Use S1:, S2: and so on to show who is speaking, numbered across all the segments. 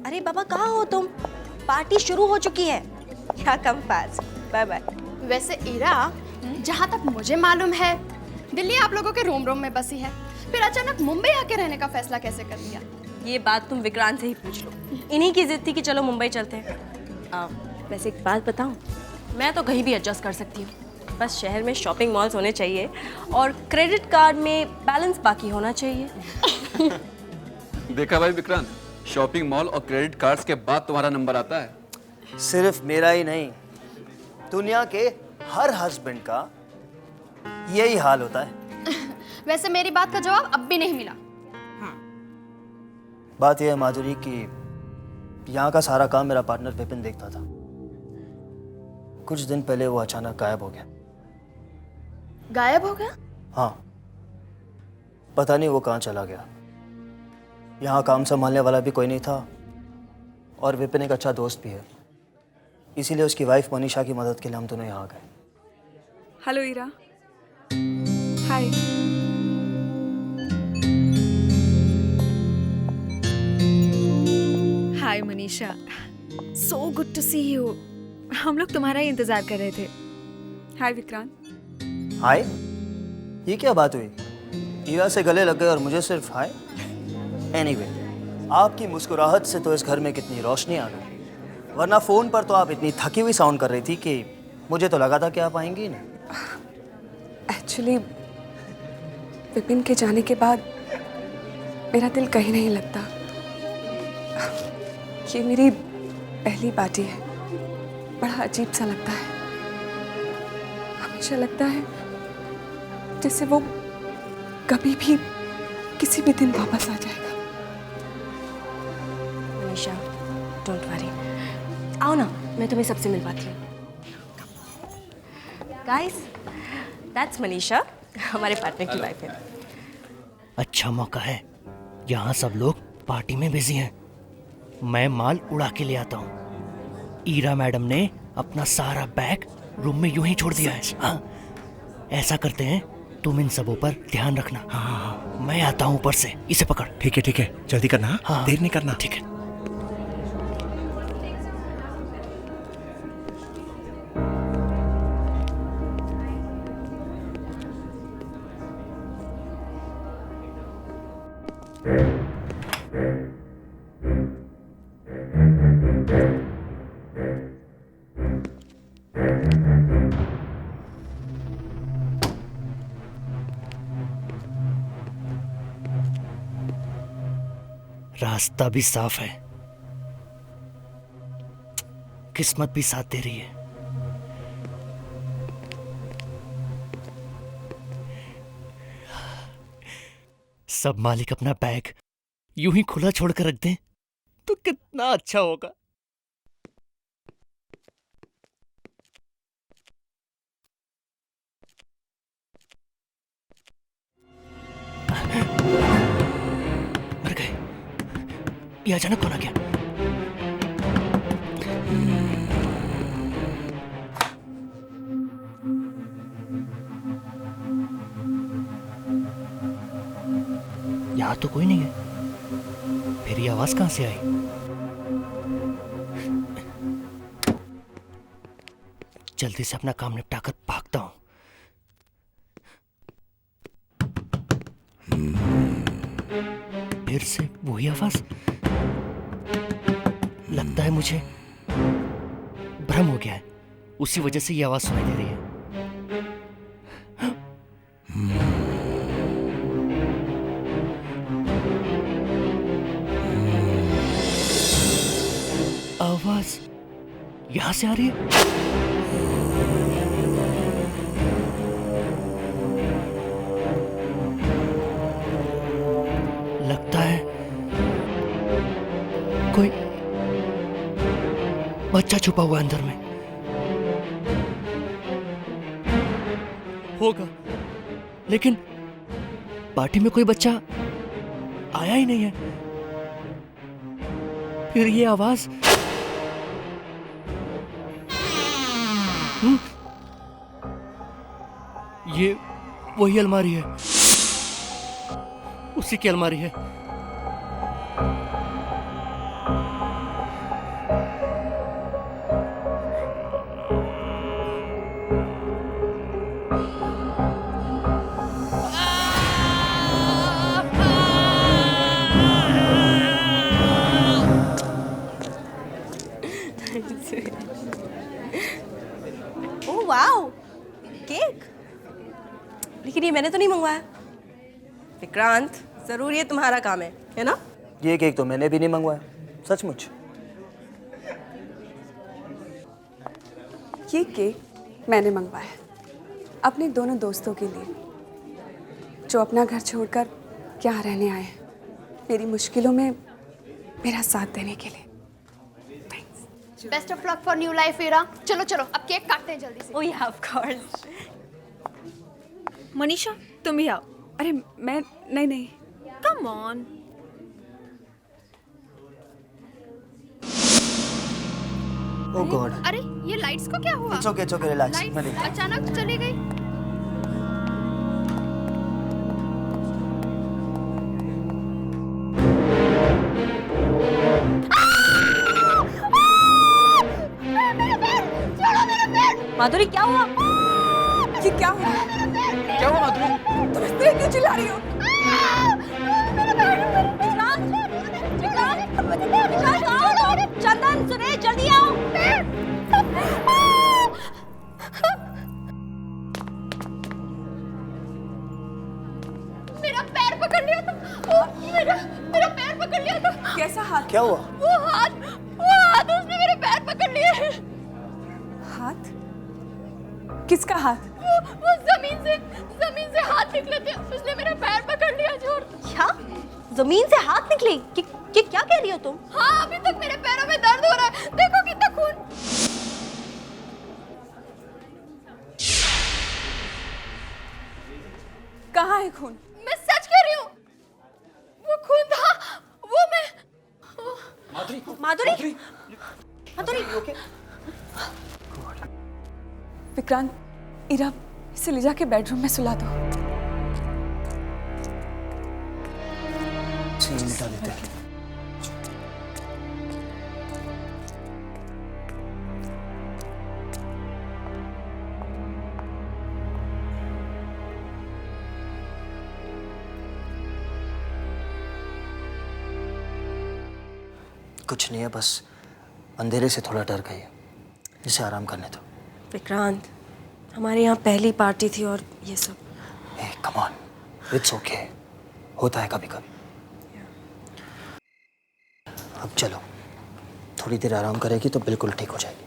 S1: अरे बाबा कहाँ हो तुम? पार्टी शुरू हो चुकी है। क्या कम फास्ट। Bye bye.
S2: वैसे ईरा, जहाँ तक मुझे मालूम है दिल्ली आप लोगों के रोम रोम में बसी है, फिर अचानक मुंबई आके रहने का फैसला कैसे कर लिया?
S1: ये बात तुम विक्रांत से ही पूछ लो। इन्हीं की जिद थी कि चलो मुंबई चलते हैं। वैसे एक बात बताऊं, मैं तो कहीं भी एडजस्ट कर सकती हूँ, बस शहर में शॉपिंग मॉल्स होने चाहिए और क्रेडिट कार्ड में बैलेंस बाकी होना चाहिए।
S3: देखा भाई विक्रांत, शॉपिंग मॉल और क्रेडिट कार्ड्स के बाद तुम्हारा नंबर आता है।
S4: सिर्फ मेरा ही नहीं, दुनिया के हर हस्बैंड का यही हाल होता है।
S2: वैसे मेरी बात का जवाब अब भी नहीं मिला।
S4: बात यह है माधुरी कि यहाँ का सारा काम मेरा पार्टनर विपिन देखता था। कुछ दिन पहले वो अचानक गायब हो गया।
S2: गायब हो गया?
S4: हाँ, पता नहीं वो कहाँ चला गया। यहाँ काम संभालने वाला भी कोई नहीं था और विपिन एक अच्छा दोस्त भी है, इसीलिए उसकी वाइफ मनीषा की मदद के लिए हम दोनों यहाँ आ गए।
S5: Hello Ira. Hi. Hi Manisha, so good to see you. हम लोग तुम्हारा ही इंतजार कर रहे थे। हाय विक्रांत।
S4: हाय? ये क्या बात हुई? ईरा से गले लग गए और मुझे सिर्फ हाय? एनीवे, आपकी मुस्कुराहट से तो इस घर में कितनी रोशनी आ गई, वरना फोन पर तो आप इतनी थकी हुई साउंड कर रही थी कि मुझे तो लगा था कि आप आएंगी नहीं।
S5: एक्चुअली विपिन के जाने के बाद मेरा दिल कहीं नहीं लगता। ये मेरी पहली पार्टी है, बड़ा अजीब सा लगता है। हमेशा लगता है जैसे वो कभी भी किसी भी दिन वापस आ जाएगा।
S1: मनीषा, डोंट वरी, आओ ना, मैं तुम्हें सबसे मिलवाती हूँ। गाइस, दैट्स मनीषा, हमारे पार्टनर की वाइफ है।
S6: अच्छा मौका है, यहाँ सब लोग पार्टी में बिजी हैं। मैं माल उड़ा के ले आता हूँ। ईरा मैडम ने अपना सारा बैग रूम में यूं ही छोड़ दिया है। हाँ, ऐसा करते हैं, तुम इन सबों पर ध्यान रखना। हाँ, मैं आता हूँ ऊपर से। इसे पकड़।
S7: ठीक है, जल्दी करना।
S6: हाँ,
S7: देर नहीं करना।
S6: ठीक है। रास्ता भी साफ है, किस्मत भी साथ दे रही है। सब मालिक अपना बैग यूं ही खुला छोड़कर रख दें तो कितना अच्छा होगा। मर गए। ये अचानक कौन आ गया? यहाँ तो कोई नहीं है, फिर ये आवाज कहां से आई? जल्दी से अपना काम निपटाकर भागता हूं। फिर से वही आवाज। लगता है मुझे भ्रम हो गया है, उसी वजह से ये आवाज सुनाई दे रही है। आवाज यहां से आ रही है। लगता है कोई बच्चा छुपा हुआ अंदर में होगा, लेकिन पार्टी में कोई बच्चा आया ही नहीं है। फिर ये आवाज ये वही अलमारी है, उसी की अलमारी है।
S1: मैंने तो नहीं मंगवाया। विक्रांत, जरूर ये तुम्हारा काम है ना?
S4: ये केक तो मैंने भी नहीं मंगवाया, सचमुच।
S7: ये केक मैंने मंगवाया अपने दोनों दोस्तों के लिए, जो अपना घर छोड़कर यहाँ रहने आए हैं, मेरी मुश्किलों में मेरा साथ देने के लिए।
S2: Best of luck for new life Ira. चलो चलो अब केक काटते हैं जल्दी से।
S1: ओह या, ऑफ कोर्स।
S5: मनीषा तुम भी आओ।
S7: अरे मैं नहीं।
S5: Come on.
S4: Oh God.
S2: अरे ये लाइट्स को क्या हुआ?
S4: इट्स ओके रिलैक्स, मैं
S2: लाइट्स
S4: देखता
S2: अचानक चली गई।
S1: माधुरी, क्या हुआ?
S7: ये क्या हुआ?
S3: क्या हुआ माधुरी?
S7: तुम इस तरह क्यों चिल्ला रही हो?
S1: चंदन, सुरेश, जल्दी आओ।
S2: मेरा पैर पकड़ लिया था। मेरा पैर पकड़ लिया था।
S7: कैसा हाथ?
S4: क्या हुआ?
S2: वो हाथ उसने मेरे पैर पकड़ लिए।
S7: हाथ? किसका हाथ?
S2: वो जमीन से हाथ निकले थे, उसने मेरा पैर पकड़ लिया जोर।
S1: क्या? जमीन से हाथ निकले? कि क्या कह रही हो तुम?
S2: हाँ, अभी तक मेरे पैरों में दर्द हो रहा है। देखो कितना खून।
S7: कहाँ है खून?
S2: मैं सच कह रही हूँ, वो खून था। वो मैं
S1: माधुरी,
S7: विक्रांत, इरा, इसे ले जाके बेडरूम में सुला दो।
S4: सीन मिटा देते हैं। कुछ नहीं है, बस अंधेरे से थोड़ा डर गई है, इसे आराम करने दो।
S1: विक्रांत, हमारे यहाँ पहली पार्टी थी और ये सब।
S4: हे कम ऑन, इट्स ओके, होता है कभी कभी। अब चलो, थोड़ी देर आराम करेगी तो बिल्कुल ठीक हो जाएगी।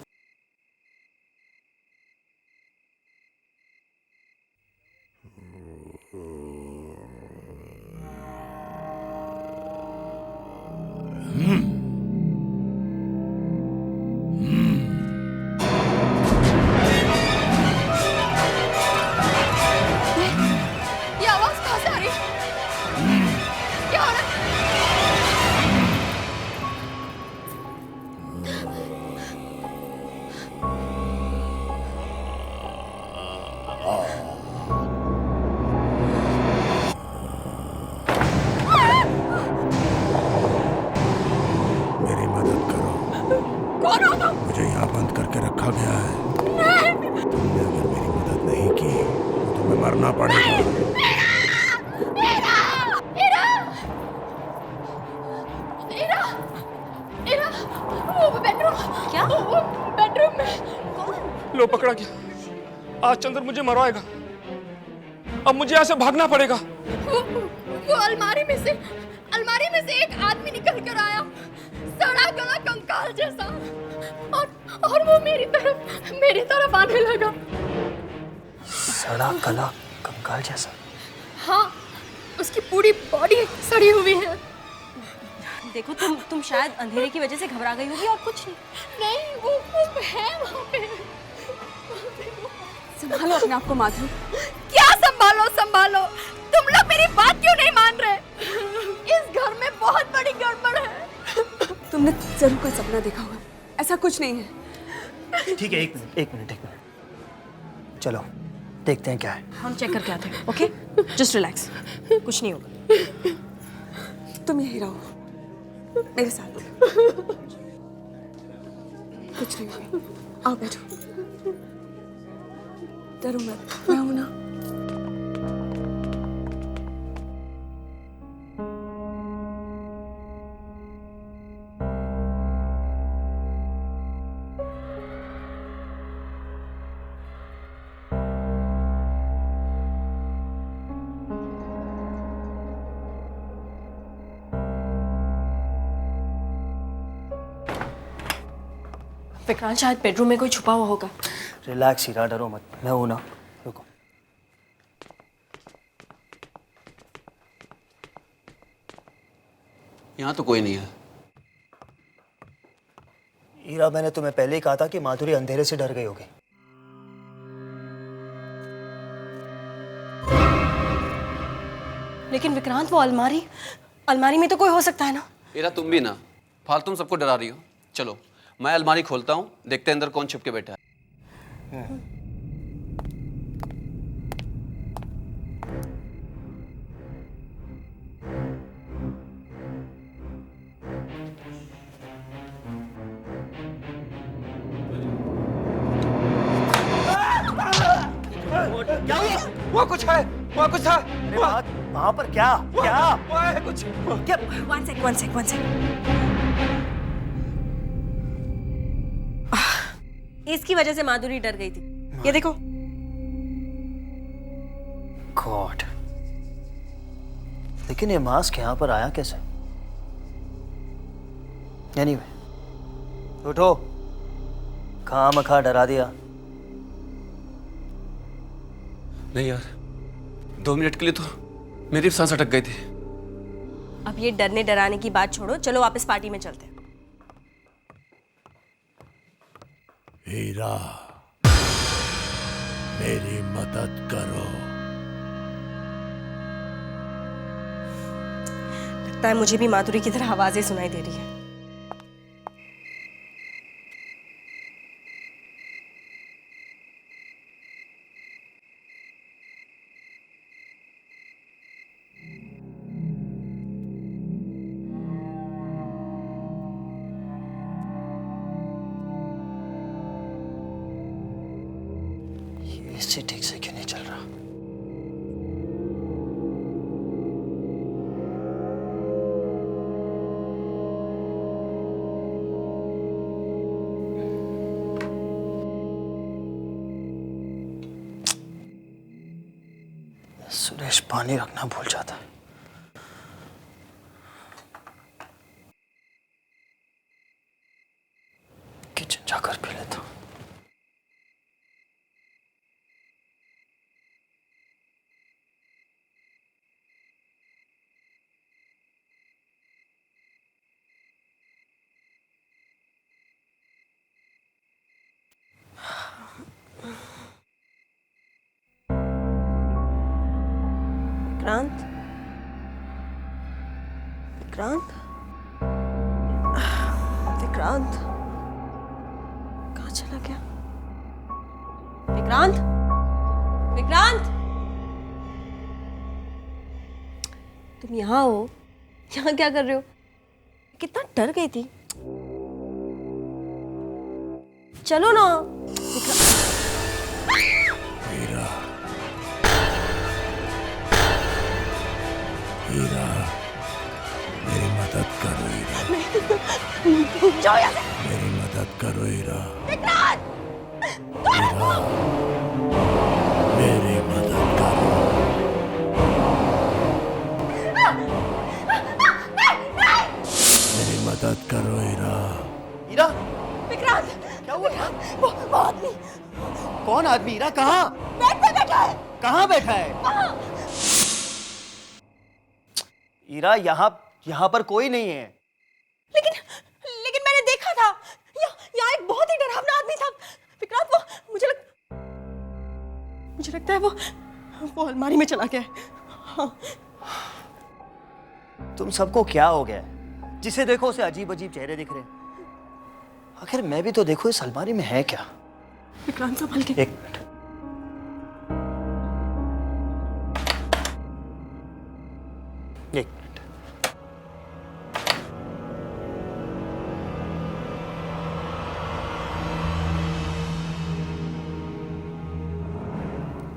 S2: ये आवाज कहाँ से आ रही है? क्या हो रहा है?
S8: मेरी मदद करो।
S2: कौन हो तुम?
S8: मुझे यहाँ बंद करके रखा गया है। तुमने अगर मेरी मदद नहीं की तो तुम्हें मरना पड़ेगा।
S2: इरा, वो बेडरूम।
S1: क्या?
S2: वो बेडरूम में।
S9: लो पकड़ा गया। आज चंद्र मुझे मरवाएगा। अब मुझे यहाँ से भागना पड़ेगा।
S2: वो अलमारी में से एक आदमी निकल कर आया, सड़ा गला कंकाल जैसा, और वो मेरी तरफ आने लगा।
S4: सड़ा गला कंकाल जैसा?
S2: हाँ, उसकी पूरी बॉडी सड़ी हुई है।
S1: देखो, तुम शायद अंधेरे की वजह से घबरा गई होगी और कुछ नहीं।
S2: नहीं, वो है वहाँ पे।
S7: संभालो अपने आप को माधुरी।
S2: क्या संभालो? तुम लोग मेरी बात क्यों नहीं मान रहे? इस घर में बहुत बड़ी गड़बड़ है।
S7: तुमने जरूर कोई सपना देखा होगा, ऐसा कुछ नहीं है।
S4: ठीक है, एक मिनट। चलो देखते हैं क्या है।
S1: हम चेक करके आते हैं, ओके? जस्ट रिलैक्स, कुछ नहीं होगा।
S7: तुम यहीं रहो मेरे साथ। कुछ नहीं होगा, आओ बैठो। डरो मत, मैं हूं ना।
S1: विक्रांत शायद बेडरूम में कोई छुपा हुआ होगा।
S4: रिलैक्स हीरा, डरो मत, मैं हूं ना। रुको।
S3: यहाँ तो कोई नहीं है।
S4: हीरा, मैंने तुम्हें पहले ही कहा था कि माधुरी अंधेरे से डर गई होगी।
S1: लेकिन विक्रांत, वो अलमारी में तो कोई हो सकता है ना।
S3: हीरा, तुम भी ना फालतू सबको डरा रही हो। चलो मैं अलमारी खोलता हूँ, देखते हैं अंदर कौन छुप के बैठा है।
S4: क्या हुआ?
S9: वहाँ कुछ है, वहाँ कुछ था।
S4: अरे वहां पर क्या क्या
S9: वहाँ है कुछ।
S4: क्या?
S1: One sec. इसकी वजह से माधुरी डर गई थी। ये देखो।
S4: गॉड, लेकिन ये मास्क यहाँ पर आया कैसे? एनीवे, उठो, खामखा डरा दिया।
S3: नहीं यार, 2 मिनट के लिए तो मेरी सांस अटक गई थी।
S1: अब ये डरने डराने की बात छोड़ो, चलो वापस पार्टी में चलते हैं।
S8: हीरा, मेरी मदद करो।
S1: लगता है मुझे भी माधुरी की तरह आवाजें सुनाई दे रही है।
S4: इससे ठीक से क्यों नहीं चल रहा? सुरेश पानी रखना भूल जाता है। किचन जाकर पी लेता हूं।
S1: विक्रांत, विक्रांत, विक्रांत कहाँ चला गया? विक्रांत, विक्रांत, तुम यहाँ हो? यहाँ क्या कर रहे हो? कितना डर गई थी। चलो ना।
S8: हीरा, हीरा, मेरी मदद करो हीरा। मेरी मदद करो हीरा। हीरा, मेरी मदद करो। मेरी मदद करो हीरा।
S4: हीरा,
S1: विक्रांत,
S4: क्या हुआ?
S1: वो आदमी।
S4: कौन आदमी? हीरा, कहाँ?
S1: बेड पे बैठा है।
S4: कहाँ बैठा है? हीरा, यहाँ पर कोई नहीं है।
S1: लेकिन मैंने देखा था, यहाँ एक बहुत ही डरावना आदमी था। विक्रांत, वो मुझे लगता है वो अलमारी में चला गया है। हाँ।
S4: तुम सबको क्या हो गया है? जिसे देखो उसे अजीब अजीब चेहरे दिख रहे हैं। आखिर मैं भी तो देखो इस अलमारी में है क्या?
S1: विक्रांत, संभल के।
S4: एक मिनट। एक मिनट।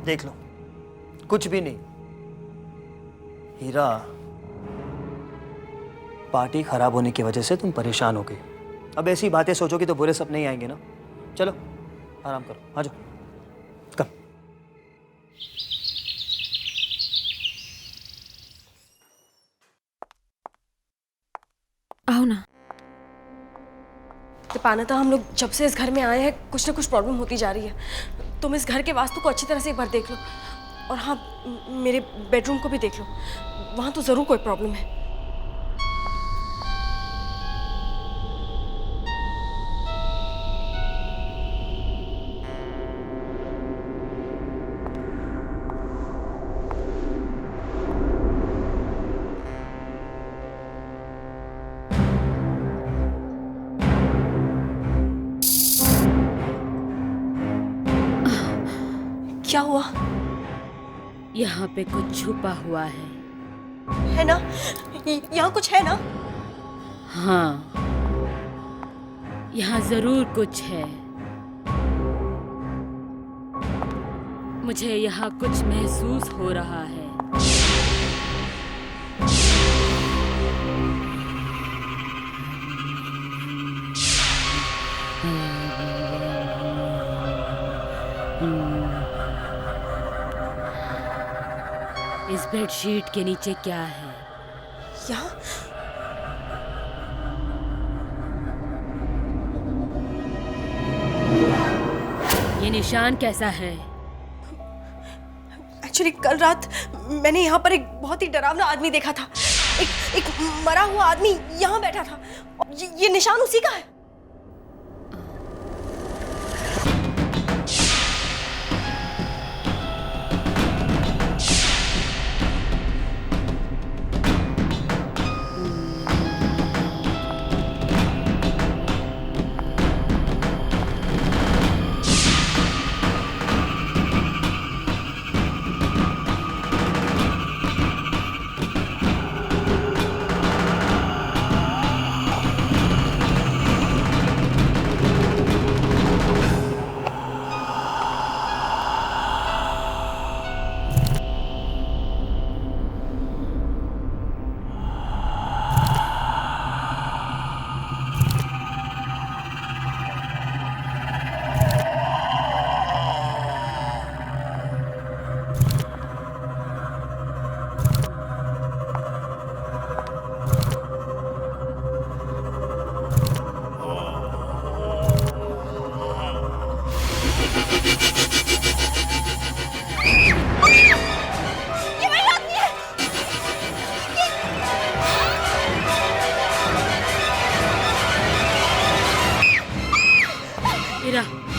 S4: देख लो, कुछ भी नहीं। हीरा, पार्टी खराब होने की वजह से तुम परेशान हो गई। अब ऐसी बातें सोचोगी तो बुरे सपने ही आएंगे ना। चलो आराम करो, आ जाओ। कम।
S5: आओ ना।
S1: The दीपान्विता, हम लोग जब से इस घर में आए हैं कुछ ना कुछ प्रॉब्लम होती जा रही है। तुम इस घर के वास्तु को अच्छी तरह से एक बार देख लो, और हाँ, मेरे बेडरूम को भी देख लो, वहाँ तो ज़रूर कोई प्रॉब्लम है। क्या हुआ?
S10: यहाँ पे कुछ छुपा हुआ
S1: है ना? यहाँ कुछ है ना?
S10: हाँ, यहाँ जरूर कुछ है। मुझे यहाँ कुछ महसूस हो रहा है। इस बेडशीट के नीचे क्या है?
S1: यहाँ?
S10: ये निशान कैसा है?
S1: एक्चुअली कल रात मैंने यहाँ पर एक बहुत ही डरावना आदमी देखा था। एक मरा हुआ आदमी यहाँ बैठा था। ये निशान उसी का है।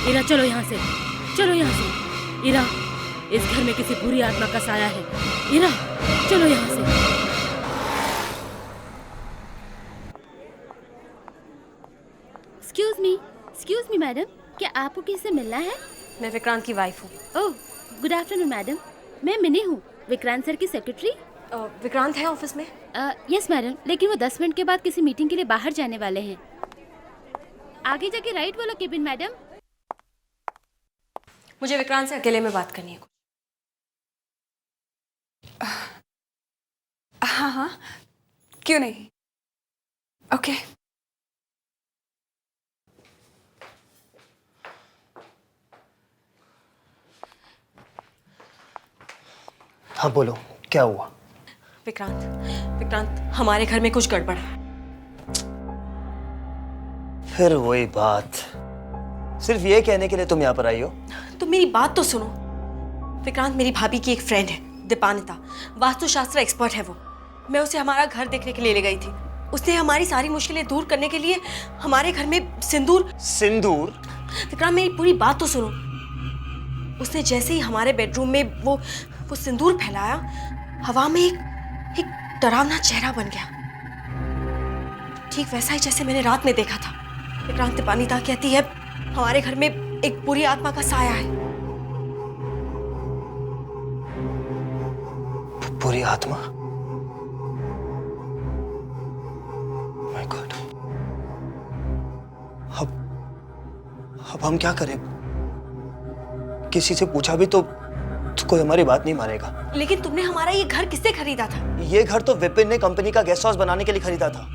S10: इरा, चलो यहाँ से, चलो यहाँ से। इरा, इस घर में किसी बुरी आत्मा का साया है। इरा, चलो यहाँ से।
S2: एक्सक्यूज मी मैडम, क्या आपको किसी से मिलना है?
S1: मैं विक्रांत की वाइफ हूँ।
S2: ओह, गुड आफ्टरनून मैडम। मैं मिनी हूँ, विक्रांत सर की सेक्रेटरी।
S1: विक्रांत है ऑफिस में?
S2: यस मैडम, लेकिन वो 10 मिनट के बाद किसी मीटिंग के लिए बाहर जाने वाले हैं। आगे जाके राइट वाला केबिन मैडम।
S1: मुझे विक्रांत से अकेले में बात करनी है।
S7: हाँ हाँ, क्यों नहीं। ओके।
S4: हाँ बोलो, क्या हुआ?
S1: विक्रांत, हमारे घर में कुछ गड़बड़ है।
S4: फिर वही बात, सिर्फ ये कहने के लिए तुम यहाँ पर आई हो?
S1: तो मेरी बात तो सुनो। विक्रांत मेरी भाभी की एक फ्रेंड है, दीपान्विता, वास्तुशास्त्र एक्सपर्ट है वो। मैं उसे हमारा घर देखने के लिए ले गई थी। उसने हमारी सारी मुश्किलें दूर करने के लिए हमारे घर में सिंदूर। विक्रांत मेरी पूरी बात तो सुनो। उसने जैसे ही हमारे बेडरूम में वो सिंदूर फैलाया, हवा में एक डरावना चेहरा बन गया, ठीक वैसा ही जैसे मैंने रात में देखा था। विक्रांत, दीपान्विता कहती है हमारे घर में एक बुरी आत्मा का साया है।
S4: बुरी आत्मा? My God. अब हम क्या करें? किसी से पूछा भी तो कोई हमारी बात नहीं मानेगा।
S1: लेकिन तुमने हमारा ये घर किससे खरीदा था?
S4: ये घर तो विपिन ने कंपनी का गेस्ट हाउस बनाने के लिए खरीदा था।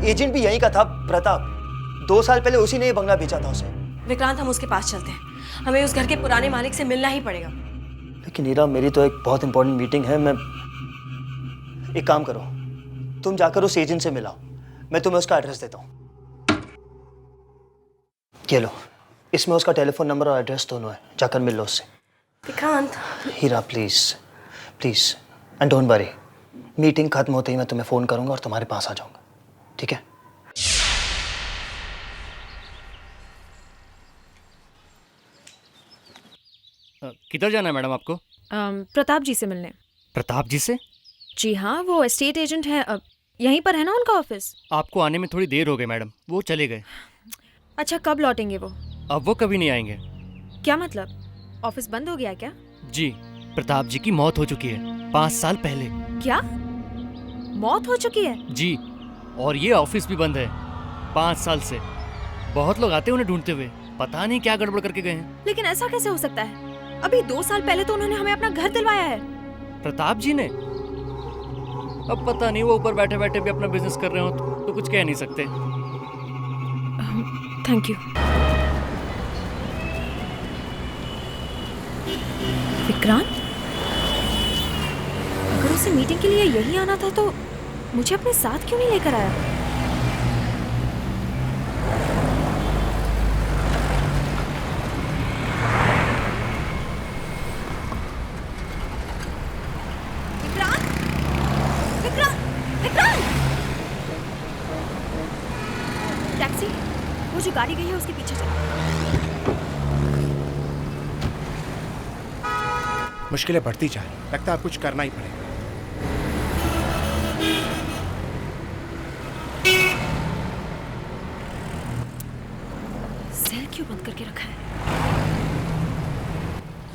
S4: एजेंट भी यहीं का था, प्रताप। 2 साल पहले उसी ने ये बंगला बेचा था उसे।
S1: विक्रांत, हम उसके पास चलते हैं। हमें उस घर के पुराने मालिक से मिलना ही पड़ेगा।
S4: लेकिन ईरा, मेरी तो एक बहुत इंपॉर्टेंट मीटिंग है। मैं एक काम करो, तुम जाकर उस एजेंट से मिलाओ, मैं तुम्हें उसका एड्रेस देता हूँ। ये लो, इसमें उसका टेलीफोन नंबर और एड्रेस दोनों है, जाकर मिल लो उससे।
S1: Vikrant,
S4: Heera please please, and don't worry, meeting खत्म होते ही मैं तुम्हें फ़ोन करूंगा और तुम्हारे पास आ जाऊंगा, ठीक है?
S6: किधर जाना है मैडम आपको?
S5: प्रताप जी से मिलने।
S6: प्रताप जी से?
S5: जी हाँ, वो एस्टेट एजेंट हैं। यहीं पर है ना उनका ऑफिस?
S6: आपको आने में थोड़ी देर हो गई मैडम, वो चले गए।
S5: अच्छा, कब लौटेंगे वो?
S6: अब वो कभी नहीं आएंगे।
S5: क्या मतलब, ऑफिस बंद हो गया क्या?
S6: जी, प्रताप जी की मौत हो चुकी है 5 साल पहले।
S5: क्या, मौत हो चुकी है?
S6: जी, और ये ऑफिस भी बंद है 5 साल से। बहुत लोग आते हैं उन्हें ढूंढते हुए, पता नहीं क्या गड़बड़ करके गए हैं।
S5: लेकिन ऐसा कैसे हो सकता है? अभी 2 साल पहले तो उन्होंने हमें अपना घर दिलवाया है।
S6: प्रताप जी ने? अब पता नहीं, वो ऊपर बैठे बैठे भी अपना बिजनेस कर रहे हो तो कुछ कह नहीं सकते।
S5: Thank you. विक्रांत, अगर उसे मीटिंग के लिए यही आना था तो मुझे अपने साथ क्यों नहीं लेकर आया? विक्रांत, विक्रांत, विक्रांत! टैक्सी, वो जो गाड़ी गई है उसके पीछे चल।
S8: मुश्किलें बढ़ती जा रही, लगता है अब कुछ करना ही पड़ेगा।
S5: सेल क्यों बंद करके रखा है?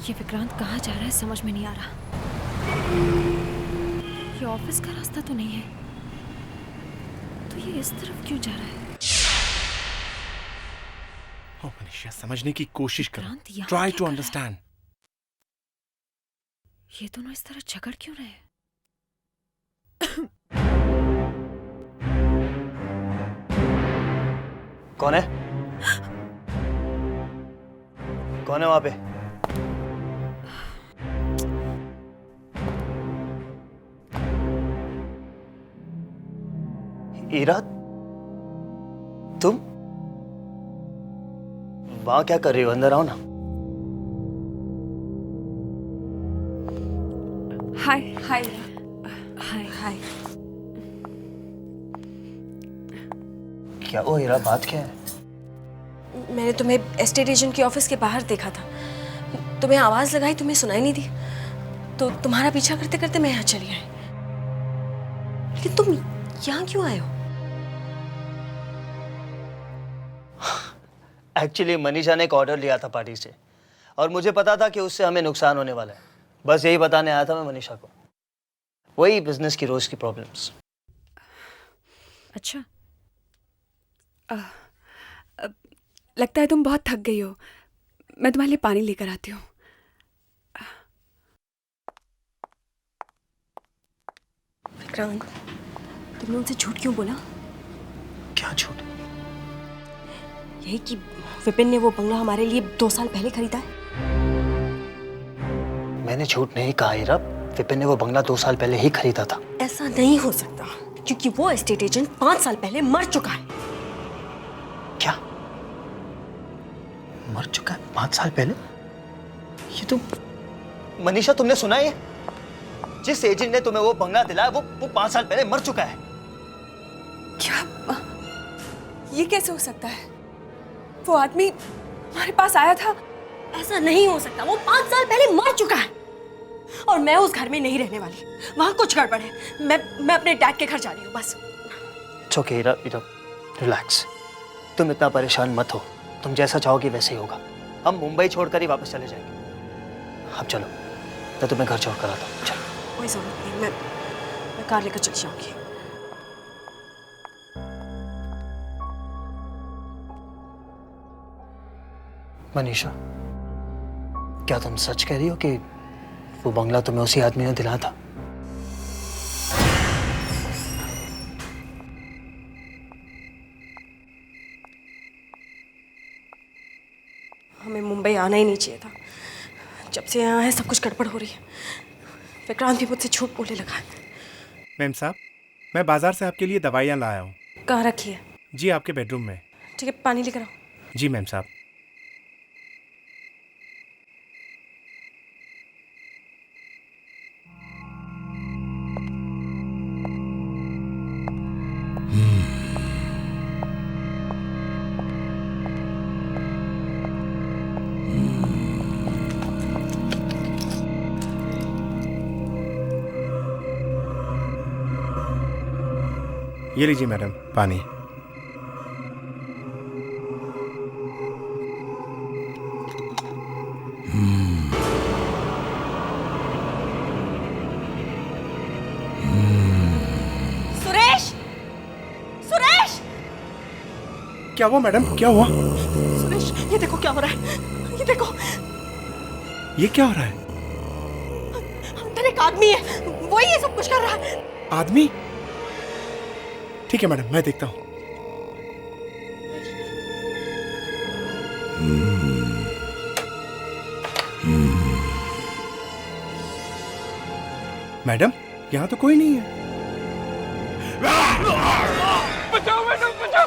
S5: ये विक्रांत कहाँ जा रहा है समझ में नहीं आ रहा। ये ऑफिस का रास्ता तो नहीं है, तो ये इस तरफ क्यों जा रहा है?
S8: ओ मनीषा, समझने की कोशिश करो,
S5: विक्रांत यहाँ
S8: ट्राई
S5: क्या
S8: टू
S5: कर रहा है?
S8: अंडरस्टैंड।
S5: ये दोनों इस तरह झगड़ क्यों रहे हैं?
S4: कौन है? कौन है वहां पे? ईरा, तुम वहां क्या कर रही हो? अंदर आओ ना।
S7: हाय हाय
S5: हाय हाय।
S4: क्या वो हीरा, बात क्या है?
S1: मैंने तुम्हें एस्टेट एजेंट के ऑफिस के बाहर देखा था, तुम्हें आवाज लगाई, तुम्हें सुनाई नहीं दी, तो तुम्हारा पीछा करते करते मैं यहाँ चली आई। लेकिन तुम यहाँ क्यों आए हो?
S4: एक्चुअली मनीषा ने एक ऑर्डर लिया था पार्टी से, और मुझे पता था कि उससे हमें नुकसान होने वाला है। बस यही बताने आया था मैं मनीषा को, वही बिजनेस की रोज की प्रॉब्लम्स।
S5: अच्छा,
S7: लगता है तुम बहुत थक गई हो, मैं तुम्हारे लिए पानी लेकर आती हूँ।
S1: विक्रांत, तुमने उनसे झूठ क्यों बोला?
S4: क्या झूठ?
S1: यही कि विपिन ने वो बंगला हमारे लिए 2 साल पहले खरीदा है।
S4: मैंने झूठ नहीं कहा हीरा, विपिन ने वो बंगला 2 साल पहले ही खरीदा था।
S1: ऐसा नहीं हो सकता, क्योंकि वो एस्टेट एजेंट 5 साल पहले मर चुका है।
S4: क्या? मर चुका है 5 साल पहले? ये तो मनीषा, तुमने सुना है? जिस एजेंट ने तुम्हें वो बंगला दिलाया वो 5 साल पहले मर चुका है।
S7: क्या? ये कैसे हो सकता है? वो आदमी हमारे पास आया था।
S1: ऐसा नहीं हो सकता, वो 5 साल पहले मर चुका है। और मैं उस घर में नहीं रहने वाली, वहां कुछ गड़बड़ है। मैं अपने डैड के घर जा रही हूँ, बस।
S4: इट्स ओके हीरा, रिलैक्स, तुम इतना परेशान मत हो, तुम जैसा चाहोगी वैसे ही होगा। हम मुंबई छोड़कर ही वापस चले जाएंगे। अब चलो, मैं तुम्हें घर छोड़ कर आता हूँ। चलो।
S1: कोई जरूरत नहीं, मैं कार लेकर चली जाऊंगी।
S4: मनीषा, क्या तुम सच कह रही हो कि वो बंगला तुम्हें उसी आदमी ने दिलाया था?
S1: हमें मुंबई आना ही नहीं चाहिए था। जब से यहाँ है सब कुछ गड़बड़ हो रही है। विक्रांत भी मुझसे झूठ बोलने लगा है।
S8: मैम साहब, मैं बाजार से आपके लिए दवाइयाँ लाया हूँ।
S1: कहाँ रखी है?
S8: जी, आपके बेडरूम में।
S1: ठीक है, पानी लेकर आओ।
S11: जी मैम साहब। ये लीजिए मैडम पानी।
S1: सुरेश, सुरेश,
S11: क्या हुआ मैडम, क्या हुआ?
S1: सुरेश, ये देखो क्या हो रहा है, ये देखो।
S11: ये क्या हो रहा है?
S1: अंदर एक आदमी है, वही ये सब कुछ कर रहा है।
S11: आदमी? ठीक है मैडम, मैं देखता हूँ। मैडम, यहाँ तो कोई नहीं है।
S9: बचाओ मैडम, बचाओ।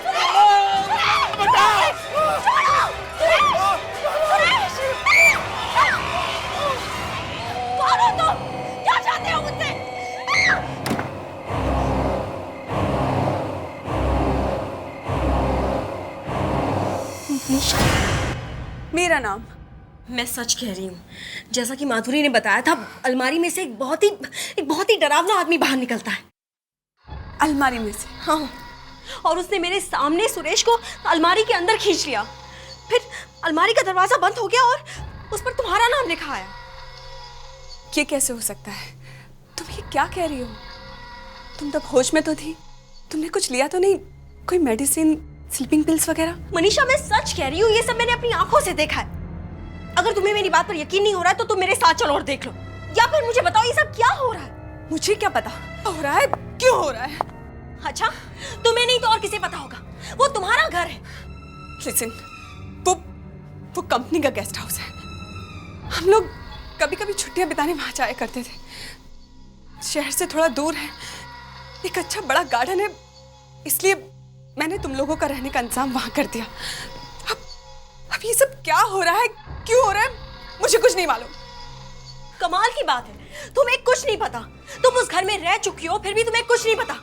S1: कौन हो तुम? क्या चाहते हो मुझसे? निशा,
S7: मेरा नाम।
S1: मैं सच कह रही हूँ, जैसा कि माधुरी ने बताया था, अलमारी में से एक बहुत ही डरावना आदमी बाहर निकलता है।
S7: अलमारी में से?
S1: हाँ, और उसने मेरे सामने सुरेश को अलमारी के अंदर खींच लिया। फिर अलमारी का दरवाजा बंद हो गया और उस पर तुम्हारा नाम लिखा आया।
S7: ये कैसे हो सकता है? तुम ये क्या कह रही हो? तुम तब होश में तो थी, तुमने कुछ लिया तो नहीं? कोई मेडिसिन, स्लीपिंग पिल्स वगैरह?
S1: मनीषा, मैं सच कह रही हूँ, ये सब मैंने अपनी आंखों से देखा है। अगर तुम्हें मेरी बात पर यकीन नहीं हो रहा है तो तुम मेरे साथ चलो और देख लो, या फिर मुझे बताओ ये सब क्या हो रहा है।
S7: मुझे क्या पता हो रहा है, क्यों हो रहा है?
S1: अच्छा, तुम्हें नहीं तो और किसे पता होगा, वो तुम्हारा घर है।
S7: लिसन, वो कंपनी का गेस्ट हाउस है। हम लोग कभी कभी छुट्टियां बिताने वहां जाया करते थे। शहर से थोड़ा दूर है, एक अच्छा बड़ा गार्डन है, इसलिए मैंने तुम लोगों का रहने का इंतजाम वहां कर दिया। अब ये सब क्या हो रहा है, क्यों हो रहा है, मुझे कुछ नहीं मालूम।
S1: कमाल की बात है, तुम्हें कुछ नहीं पता। तुम उस घर में रह चुकी हो, फिर भी तुम्हें कुछ नहीं पता।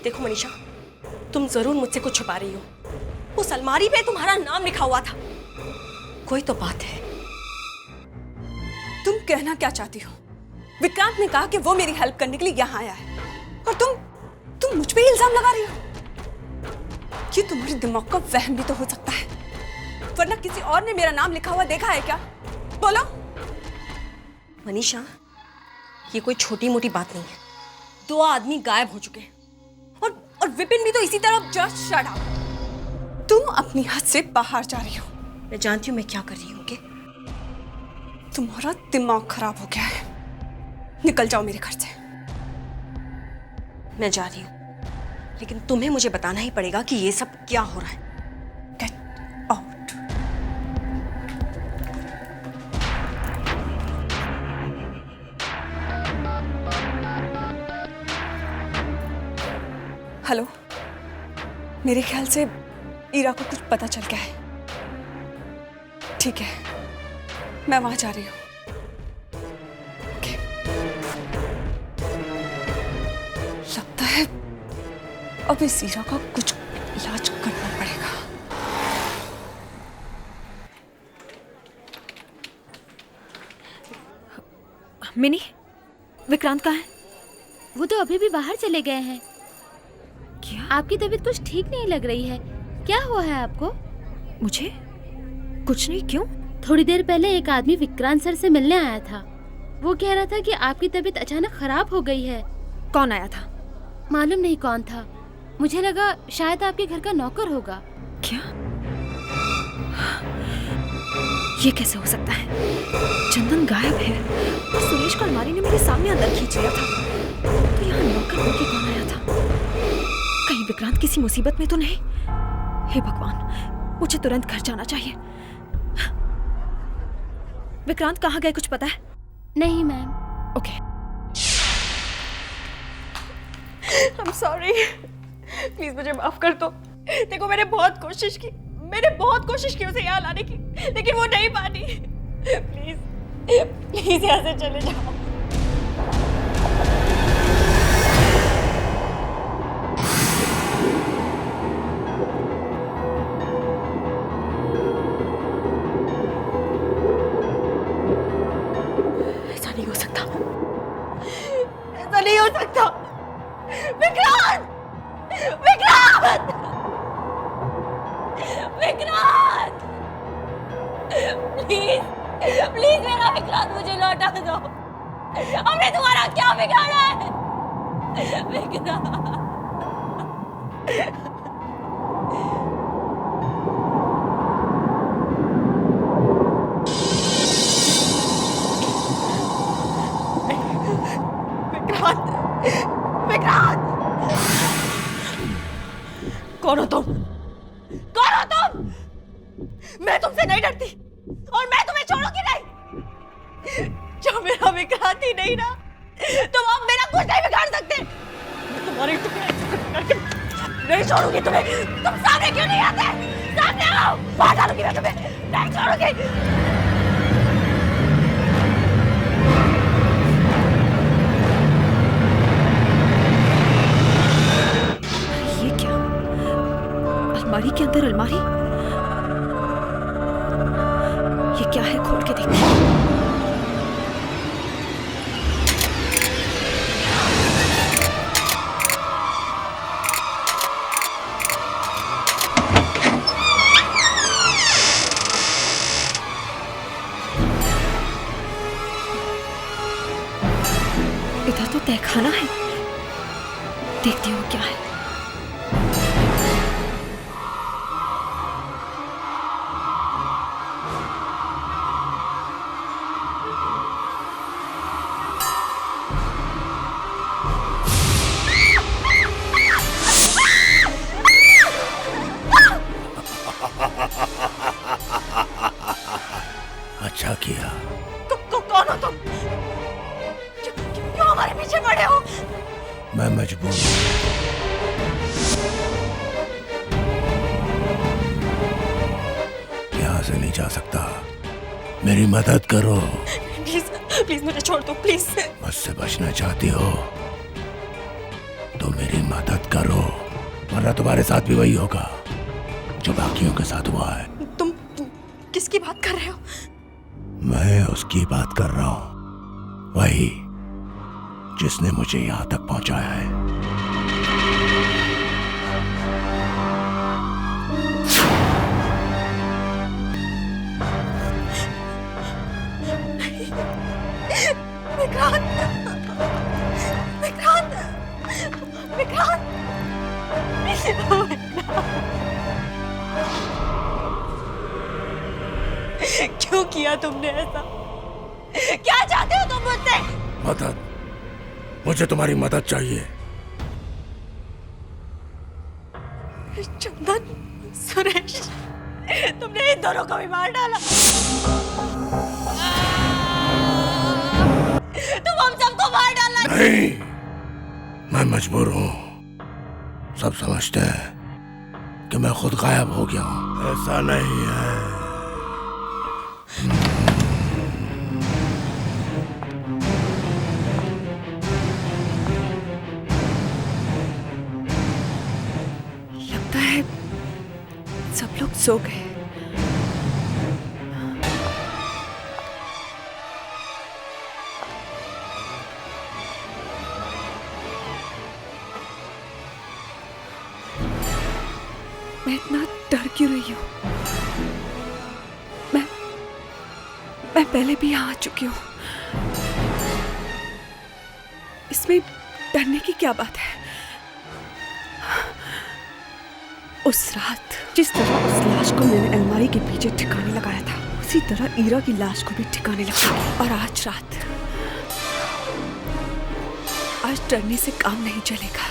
S1: देखो मनीषा, तुम जरूर मुझसे कुछ छुपा रही हो। उस अलमारी पे तुम्हारा नाम लिखा हुआ था, कोई तो बात है।
S7: तुम कहना क्या चाहती हो? विक्रांत ने कहा कि वो मेरी हेल्प करने के लिए यहाँ आया है, और तुम मुझ पे इल्जाम लगा रही हो। ये तुम्हारे दिमाग का वहम भी तो हो सकता है, वरना किसी और ने मेरा नाम लिखा हुआ देखा है क्या? बोलो।
S1: मनीषा, ये कोई छोटी मोटी बात नहीं है। 2 आदमी गायब हो चुके हैं, और विपिन भी तो इसी तरह।
S7: Just shut up. तुम अपनी हद से बाहर जा रही हो।
S1: मैं जानती हूँ मैं क्या कर रही हूँ।
S7: तुम्हारा दिमाग खराब हो गया है, निकल जाओ मेरे घर से।
S1: मैं जा रही हूँ, लेकिन तुम्हें मुझे बताना ही पड़ेगा कि ये सब क्या हो रहा है।
S7: Get out. हेलो, मेरे ख्याल से ईरा को कुछ पता चल गया है। ठीक है, मैं वहां जा रही हूँ। ओके। लगता है अब इस ईरा का कुछ इलाज करना पड़ेगा।
S5: मिनी, विक्रांत कहाँ है?
S10: वो तो अभी भी बाहर चले गए हैं।
S5: क्या?
S10: आपकी तबीयत कुछ ठीक नहीं लग रही है, क्या हुआ है आपको?
S5: मुझे कुछ नहीं, क्यों?
S10: थोड़ी देर पहले एक आदमी विक्रांत सर से मिलने आया था। वो कह रहा था कि आपकी तबीयत अचानक खराब हो गई है।
S5: कौन आया था?
S10: मालूम नहीं कौन था, मुझे लगा शायद आपके घर का नौकर होगा।
S5: क्या? ये कैसे हो सकता है? चंदन गायब है और सुरेश को अलमारी ने मेरे सामने अंदर खींच लिया था, तो यहाँ नौकर होके कौन आया था? कहीं विक्रांत किसी मुसीबत में तो नहीं? हे भगवान, मुझे तुरंत घर जाना चाहिए। विक्रांत कहाँ गए, कुछ पता है?
S10: नहीं ma'am.
S5: Okay.
S1: I'm sorry, please मुझे माफ कर दो। देखो मैंने बहुत कोशिश की, मैंने बहुत कोशिश की उसे यहाँ लाने की, लेकिन वो नहीं मानी। प्लीज प्लीज यहाँ से चले जाओ। ऐसा नहीं हो सकता, ऐसा नहीं हो सकता। विक्रांत! विक्रांत! विक्रांत! प्लीज प्लीज मेरा विक्रांत मुझे लौटा दो। हमने तुम्हारा क्या बिगाड़ा है? विक्रांत! विक्रांत! कौन हो तुम? कौन हो तुम? मैं तुमसे नहीं डरती और मैं तुम्हें छोड़ूंगी नहीं। जो मेरा विक्रांत ही नहीं ना, तुम अब मेरा कुछ नहीं बिगाड़ सकते। मैं तुम्हारे टुकड़े नहीं छोड़ूंगी तुम्हें। तुम सामने क्यों नहीं आते? सामने आओ, मार डालूंगी मैं तुम्हें। नहीं छोड़ूंगी।
S5: अलमारी के अंदर अलमारी, ये क्या है? खोल के देखते हैं। इधर तो तहखाना है, देखती हूँ क्या है।
S8: अच्छा किया।
S1: कौन हो तुम? क्यों हमारे पीछे पड़े हो?
S8: मैं मजबूर हूं। यहाँ से नहीं जा सकता, मेरी मदद करो।
S1: प्लीज प्लीज मुझे छोड़ दो, प्लीज।
S8: मुझसे बचना चाहती हो तो मेरी मदद करो, वरना तुम्हारे साथ भी वही होगा जो बाकियों के साथ हुआ है।
S1: तुम किसकी बात कर रहे हो?
S8: मैं उसकी बात कर रहा हूं, वही जिसने मुझे यहां तक पहुंचाया है।
S1: विक्रांत! विक्रांत! विक्रांत! क्यों किया तुमने ऐसा? क्या चाहते हो तुम मुझसे?
S8: मदद, मुझे तुम्हारी मदद चाहिए।
S1: चंदन, सुरेश, तुमने इन दोनों को भी मार डाला। तुम हम सबको मार डाला।
S8: नहीं, मैं मजबूर हूं। सब समझते हैं कि मैं खुद गायब हो गया हूं। ऐसा नहीं है।
S5: लगता है सब लोग सो गए। मैं इतना डर क्यों रही हूँ? मैं पहले भी यहाँ आ चुकी हूँ। इसमें डरने की क्या बात है? उस रात जिस तरह उस लाश को मैंने अलमारी के पीछे ठिकाने लगाया था, उसी तरह ईरा की लाश को भी ठिकाने लगाऊंगी। और आज रात, आज डरने से काम नहीं चलेगा।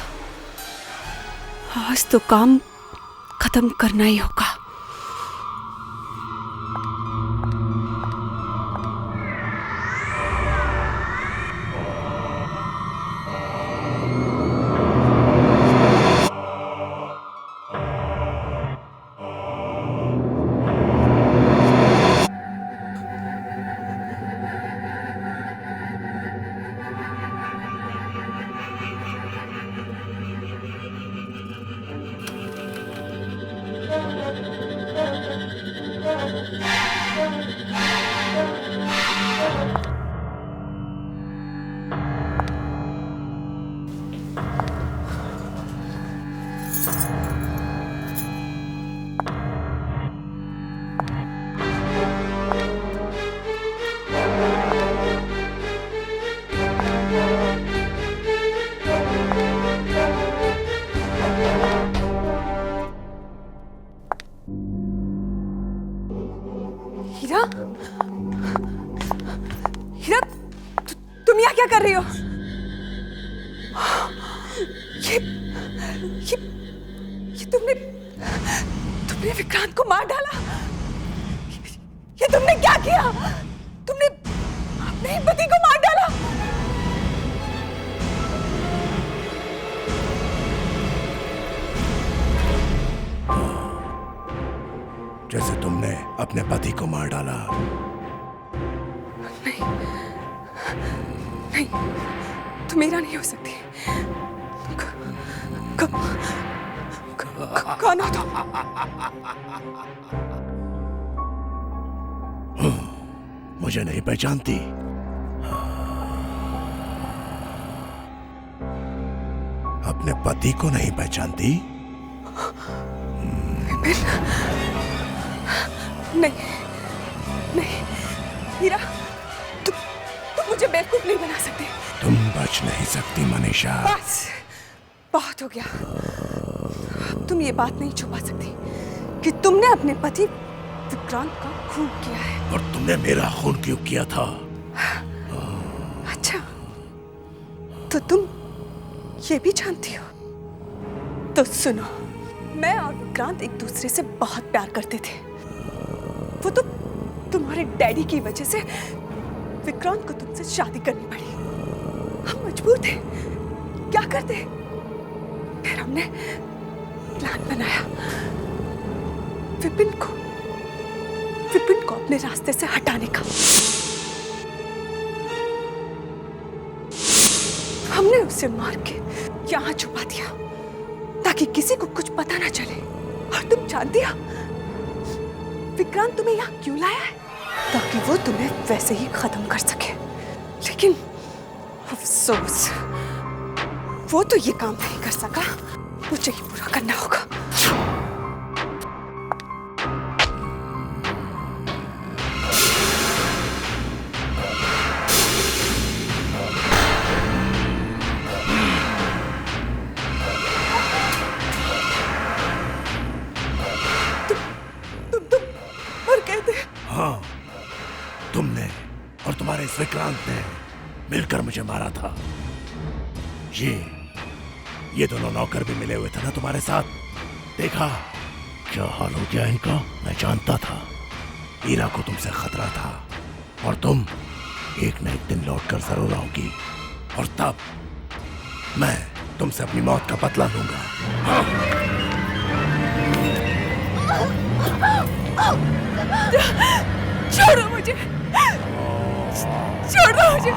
S5: आज तो काम खत्म करना ही होगा।
S7: क्या कर रही हो? ये तुमने विक्रांत को मार डाला। ये तुमने क्या किया? तुमने अपने ही पति को मार डाला।
S8: जैसे तुमने अपने पति को मार डाला।
S7: नहीं, तुम मेरा नहीं हो सकती। कौन हो तुम?
S8: मुझे नहीं पहचानती? अपने पति को नहीं पहचानती?
S7: नहीं, हीरा, तुम मुझे बेवकूफ नहीं बना सकते।
S8: तुम बच नहीं सकती मनीषा।
S7: बस, बहुत हो गया। तुम ये बात नहीं छुपा सकती कि तुमने अपने पति विक्रांत का खून किया है।
S8: और तुमने मेरा खून क्यों किया था?
S7: अच्छा, तो तुम ये भी जानती हो? तो सुनो, मैं और विक्रांत एक दूसरे से बहुत प्यार करते थे। वो तो तुम्हारे डैडी की वजह से विक्रांत को तुमसे शादी करनी पड़ी। हम मजबूर थे, क्या करते? फिर हमने प्लान बनाया विपिन को अपने रास्ते से हटाने का। हमने उसे मार के यहाँ छुपा दिया ताकि किसी को कुछ पता ना चले। और तुम जानती हो विक्रांत तुम्हें यहाँ क्यों लाया है? ताकि वो तुम्हें वैसे ही खत्म कर सके। लेकिन अफसोस, वो तो ये काम नहीं कर सका। मुझे ही पूरा करना होगा। तुम और कहते?
S8: हाँ, तुमने और तुम्हारे इस विक्रांत ने मिलकर मुझे मारा था। ये दोनों नौकर भी मिले हुए थे ना तुम्हारे साथ। देखा क्या हाल हो गया इनका। मैं जानता था हीरा को तुमसे खतरा था और तुम एक न एक दिन लौटकर जरूर आओगी और तब मैं तुमसे अपनी मौत का बदला लूंगा।
S7: छोड़ो मुझे, छोड़ो मुझे।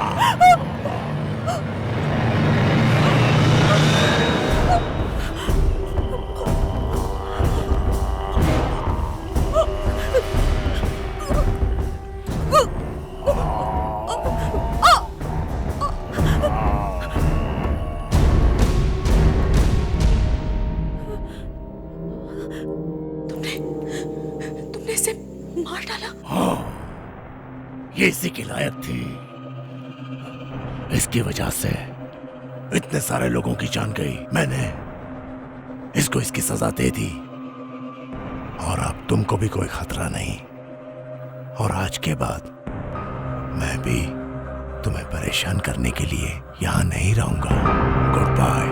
S7: तुमने इसे मार डाला?
S8: हाँ, ये इसी की लायक थी। इसकी वजह से इतने सारे लोगों की जान गई। मैंने इसको इसकी सजा दे दी और अब तुमको भी कोई खतरा नहीं। और आज के बाद मैं भी तुम्हें परेशान करने के लिए यहां नहीं रहूंगा। Good bye.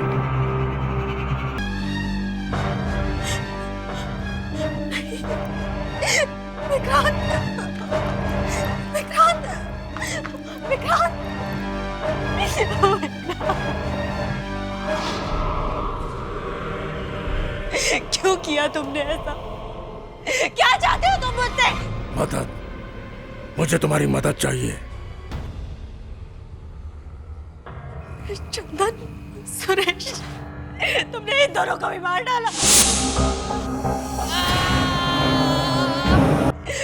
S7: विक्रांत, विक्रांत, विक्रांत, क्यों किया तुमने ऐसा? क्या चाहते हो तुम मुझसे?
S8: मदद, मुझे तुम्हारी मदद चाहिए।
S7: चंदन, सुरेश, तुमने इन दोनों को भी मार डाला।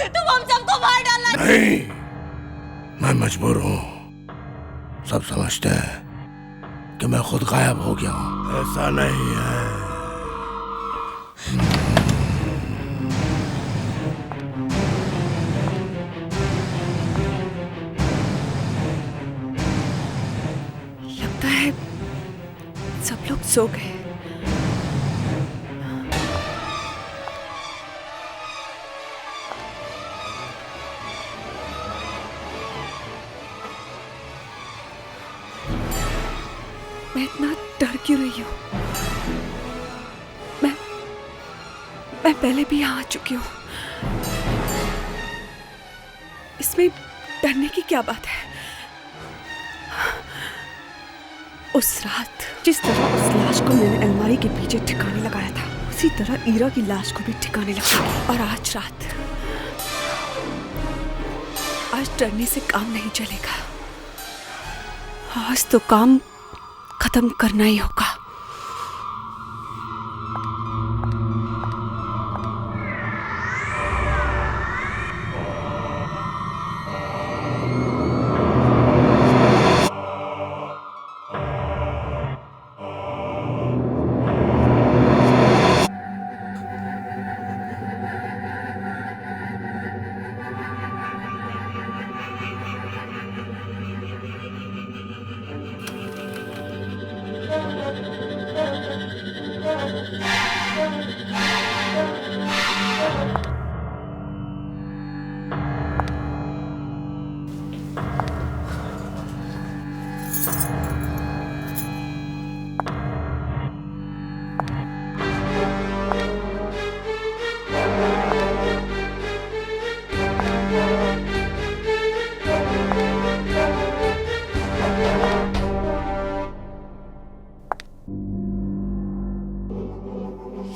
S7: तुम हम सबको मार डालना।
S8: नहीं, मैं मजबूर हूँ। सब समझते हैं कि मैं खुद गायब हो गया हूँ। ऐसा नहीं है।
S7: लगता है सब लोग सो गए।
S5: क्यों रही हो? मैं पहले भी यहाँ आ चुकी हूँ। इसमें डरने की क्या बात है? उस रात जिस तरह उस लाश को मैंने अलमारी के पीछे ठिकाने लगाया था, उसी तरह ईरा की लाश को भी ठिकाने लगाऊंगी। और आज रात, आज डरने से काम नहीं चलेगा। आज तो काम खत्म करना ही होगा।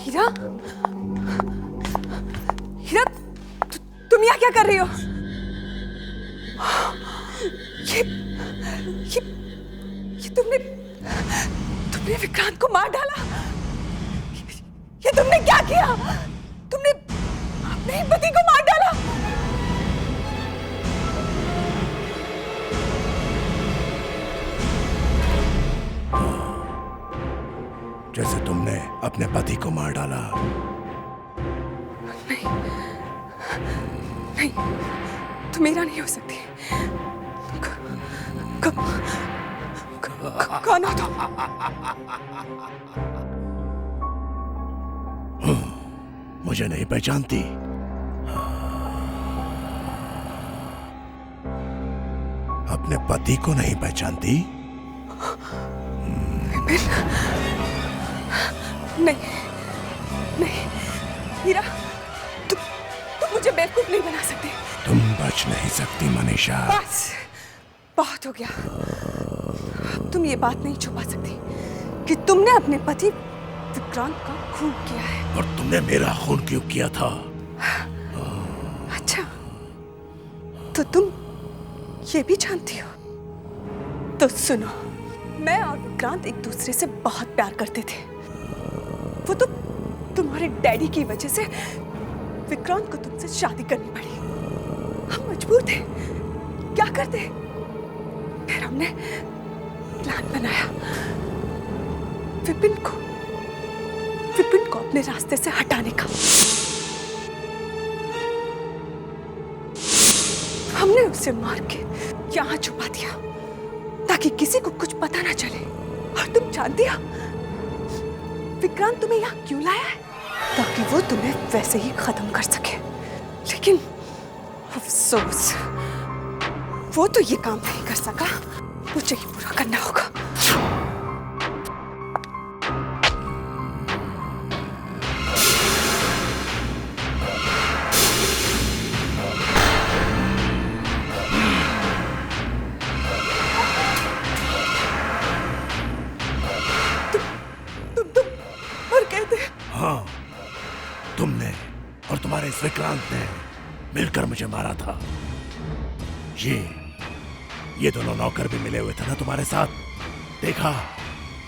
S5: हीरा, हीरा, तुम यहाँ क्या कर रही हो? ये तुमने विक्रांत को मार डाला। ये तुमने क्या किया? तुमने अपने ही पति को मार डाला।
S8: जैसे तुमने अपने पति को मार डाला।
S5: नहीं, तुम मेरा नहीं हो सकती। कौन हो तुम?
S8: मुझे नहीं पहचानती? अपने पति को नहीं पहचानती?
S5: नहीं, हीरा, तुम मुझे बेवकूफ नहीं बना सकते।
S8: तुम बच नहीं सकती मनीषा।
S5: बस, बहुत हो गया। तुम ये बात नहीं छुपा सकती कि तुमने अपने पति विक्रांत का खून किया है।
S8: और तुमने मेरा खून क्यों किया था?
S5: अच्छा, तो तुम ये भी जानती हो? तो सुनो, मैं और विक्रांत एक दूसरे से बहुत प्यार करते थे। वो तो तुम्हारे डैडी की वजह से विक्रांत को तुमसे शादी करनी पड़ी। हम मजबूर थे, क्या करते? फिर हमने प्लान बनाया विपिन को अपने रास्ते से हटाने का। हमने उसे मार के यहाँ छुपा दिया ताकि किसी को कुछ पता ना चले। और तुम जानती हो विक्रांत तुम्हें यहाँ क्यों लाया है? ताकि वो तुम्हें वैसे ही खत्म कर सके। लेकिन अफसोस, वो तो ये काम नहीं कर सका। मुझे ही पूरा करना होगा।
S8: हाँ, तुमने और तुम्हारे इस विक्रांत ने मिलकर मुझे मारा था। ये दोनों नौकर भी मिले हुए थे ना तुम्हारे साथ। देखा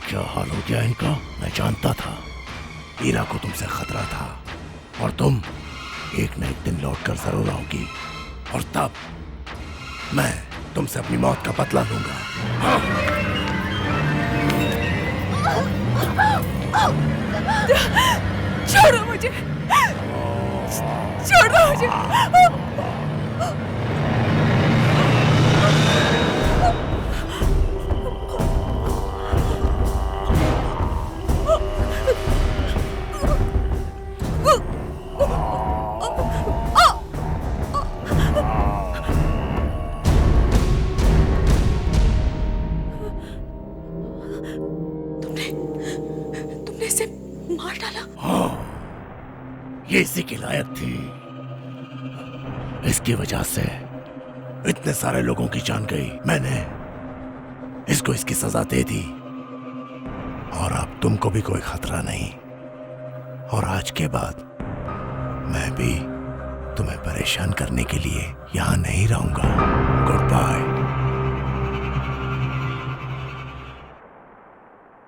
S8: क्या हाल हो गया इनका। मैं जानता था ईरा को तुमसे खतरा था और तुम एक न एक दिन लौट कर जरूर आओगी। और तब मैं तुमसे अपनी मौत का बदला लूंगा।
S5: छोड़ो मुझे, छोड़ो मुझे।
S7: इसे मार डाला।
S8: हाँ, ये इसी के लायक थी। इसकी वजह से इतने सारे लोगों की जान गई। मैंने इसको इसकी सजा दे दी और अब तुमको भी कोई खतरा नहीं। और आज के बाद मैं भी तुम्हें परेशान करने के लिए यहां नहीं रहूंगा। Good bye.